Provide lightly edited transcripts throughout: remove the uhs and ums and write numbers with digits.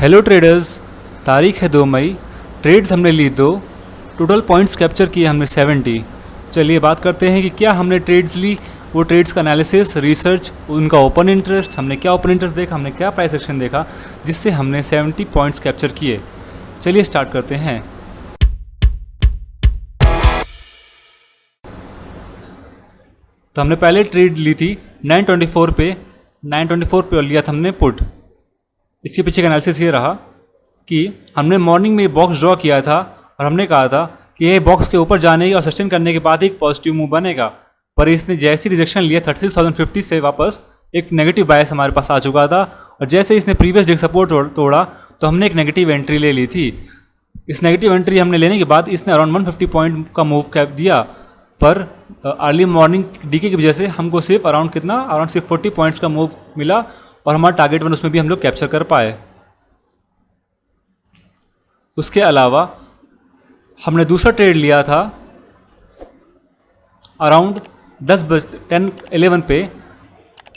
Hello traders, तारीख है 2 मई। Trades हमने ली 2, टोटल पॉइंट्स कैप्चर किए हमने 70। चलिए बात करते हैं कि क्या हमने ट्रेड्स ली, वो ट्रेड्स का एनालिसिस, रिसर्च, उनका ओपन इंटरेस्ट, हमने क्या ओपन इंटरेस्ट देखा, हमने क्या प्राइस एक्शन देखा, जिससे हमने 70 पॉइंट्स कैप्चर किए। चलिए स्टार्ट करते हैं। तो हमने पहले ट्रेड ली थी 924 पे लिया था हमने पुट। इसके पीछे का एनालिसिस ये रहा कि हमने मॉर्निंग में ये बॉक्स ड्रॉ किया था और हमने कहा था कि ये बॉक्स के ऊपर जाने और सस्टेन करने के बाद एक पॉजिटिव मूव बनेगा, पर इसने जैसे ही रिजेक्शन लिया 36,050 से वापस एक नेगेटिव बायस हमारे पास आ चुका था और जैसे इसने प्रीवियस डे सपोर्ट तोड़ा तो हमने एक नेगेटिव एंट्री ले ली थी। इस नेगेटिव एंट्री हमने लेने के बाद इसने अराउंड 150 पॉइंट का मूव कैप दिया, पर अर्ली मॉर्निंग डीके की वजह से हमको सिर्फ अराउंड सिर्फ 40 पॉइंट्स का मूव मिला और हमारा टारगेट 1 उसमें भी हम लोग कैप्चर कर पाए। उसके अलावा हमने दूसरा ट्रेड लिया था अराउंड 10:11 पे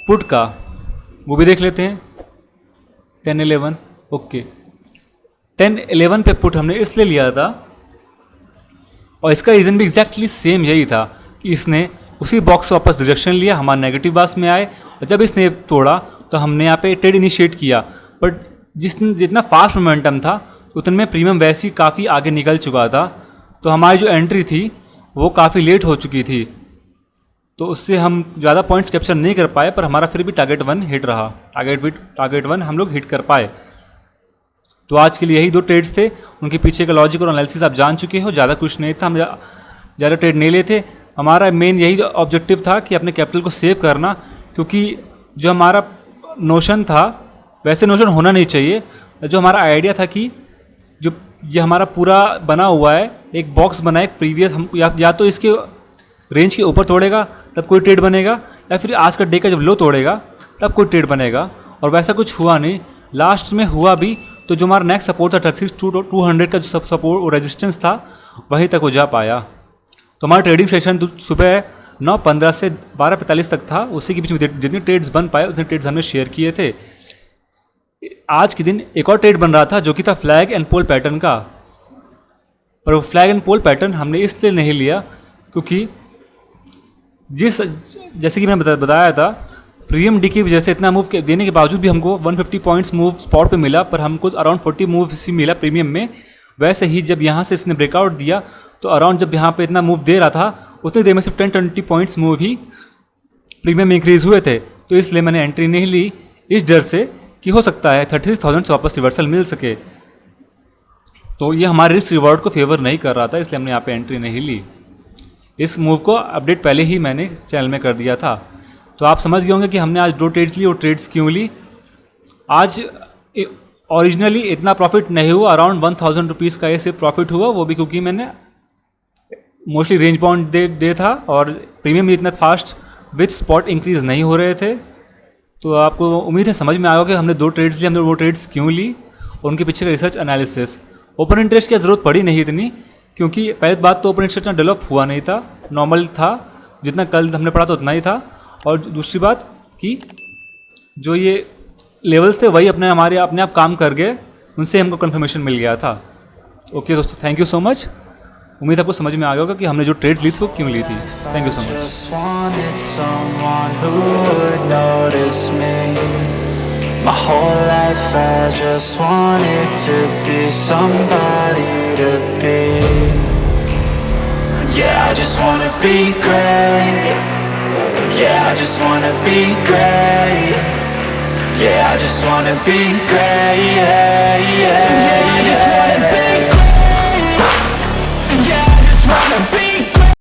पुट का, वो भी देख लेते हैं। 10:11 ओके, 10:11 पे पुट हमने इसलिए लिया था और इसका रीज़न भी एग्जैक्टली सेम यही था कि इसने उसी बॉक्स से वापस रिजेक्शन लिया, हमारा नेगेटिव बास में आए और जब इसने तोड़ा तो हमने यहाँ पे ट्रेड इनिशिएट किया, बट जितना फास्ट मोमेंटम था उतने में प्रीमियम वैसे ही काफ़ी आगे निकल चुका था, तो हमारी जो एंट्री थी वो काफ़ी लेट हो चुकी थी, तो उससे हम ज़्यादा पॉइंट्स कैप्चर नहीं कर पाए, पर हमारा फिर भी टारगेट 1 हिट रहा। टारगेट 1 हम लोग हिट कर पाए। तो आज के लिए यही 2 ट्रेड्स थे, उनके पीछे का लॉजिक और एनालिसिस आप जान चुके हो। ज़्यादा कुछ नहीं था, हम ज़्यादा ट्रेड नहीं लेते। हमारा मेन यही ऑब्जेक्टिव था कि अपने कैपिटल को सेव करना, क्योंकि जो हमारा नोशन था वैसे नोशन होना नहीं चाहिए। जो हमारा आइडिया था कि जो ये हमारा पूरा बना हुआ है, एक बॉक्स बना है प्रीवियस, हम या तो इसके रेंज के ऊपर तोड़ेगा तब कोई ट्रेड बनेगा, या फिर आज का डे का जब लो तोड़ेगा तब कोई ट्रेड बनेगा, और वैसा कुछ हुआ नहीं। लास्ट में हुआ भी तो जो हमारा नेक्स्ट सपोर्ट था 36,200 का जो सपोर्ट रेजिस्टेंस था वहीं तक वो जा पाया। तो हमारा ट्रेडिंग सेशन सुबह 9:15 से 12:45 तक था। उसी के बीच में जितने ट्रेड्स बन पाए उतने ट्रेड्स हमने शेयर किए थे। आज के दिन एक और ट्रेड बन रहा था जो कि था फ्लैग एंड पोल पैटर्न का, पर वो फ्लैग एंड पोल पैटर्न हमने इसलिए नहीं लिया क्योंकि जैसे कि मैंने बताया था, प्रीमियम डी की वजह से इतना मूव देने के बावजूद भी हमको 150 पॉइंट्स मूव स्पॉट पे मिला, पर हमको अराउंड 40 मूव ही मिला प्रीमियम में। वैसे ही जब यहाँ से इसने ब्रेकआउट दिया तो अराउंड जब यहाँ पे इतना मूव दे रहा था उतनी देर में सिर्फ 10-20 पॉइंट्स मूव ही प्रीमियम में इंक्रीज़ हुए थे, तो इसलिए मैंने एंट्री नहीं ली, इस डर से कि हो सकता है 36,000 से वापस रिवर्सल मिल सके। तो ये हमारे रिस्क रिवॉर्ड को फेवर नहीं कर रहा था, इसलिए हमने यहाँ पे एंट्री नहीं ली। इस मूव को अपडेट पहले ही मैंने चैनल में कर दिया था। तो आप समझ गए होंगे कि हमने आज 2 ट्रेड्स ली और ट्रेड्स क्यों ली। आज ओरिजिनली इतना प्रॉफिट नहीं हुआ, अराउंड 1,000 रुपीज़ का ये सिर्फ प्रॉफिट हुआ, वो भी क्योंकि मैंने मोस्टली रेंज बाउंड दे था और प्रीमियम इतना फास्ट विथ स्पॉट इंक्रीज नहीं हो रहे थे। तो आपको उम्मीद है समझ में आएगा कि हमने 2 ट्रेड्स ली, हमने वो ट्रेड्स क्यों ली और उनके पीछे का रिसर्च एनालिसिस। ओपन इंटरेस्ट की ज़रूरत पड़ी नहीं इतनी, क्योंकि पहली बात तो ओपन इंटरेस्ट इतना डेवलप हुआ नहीं था, नॉर्मल था, जितना कल हमने पढ़ा था उतना ही था। और दूसरी बात कि जो ये लेवल्स थे वही अपने आप काम कर गए, उनसे हमको कंफर्मेशन मिल गया था। ओके दोस्तों, थैंक यू सो मच। उम्मीद आपको समझ में आ गया होगा कि हमने जो ट्रेड्स ली थी वो क्यों ली थी। Thank you so much. Yeah, I just wanna be great. Yeah, I just wanna be great.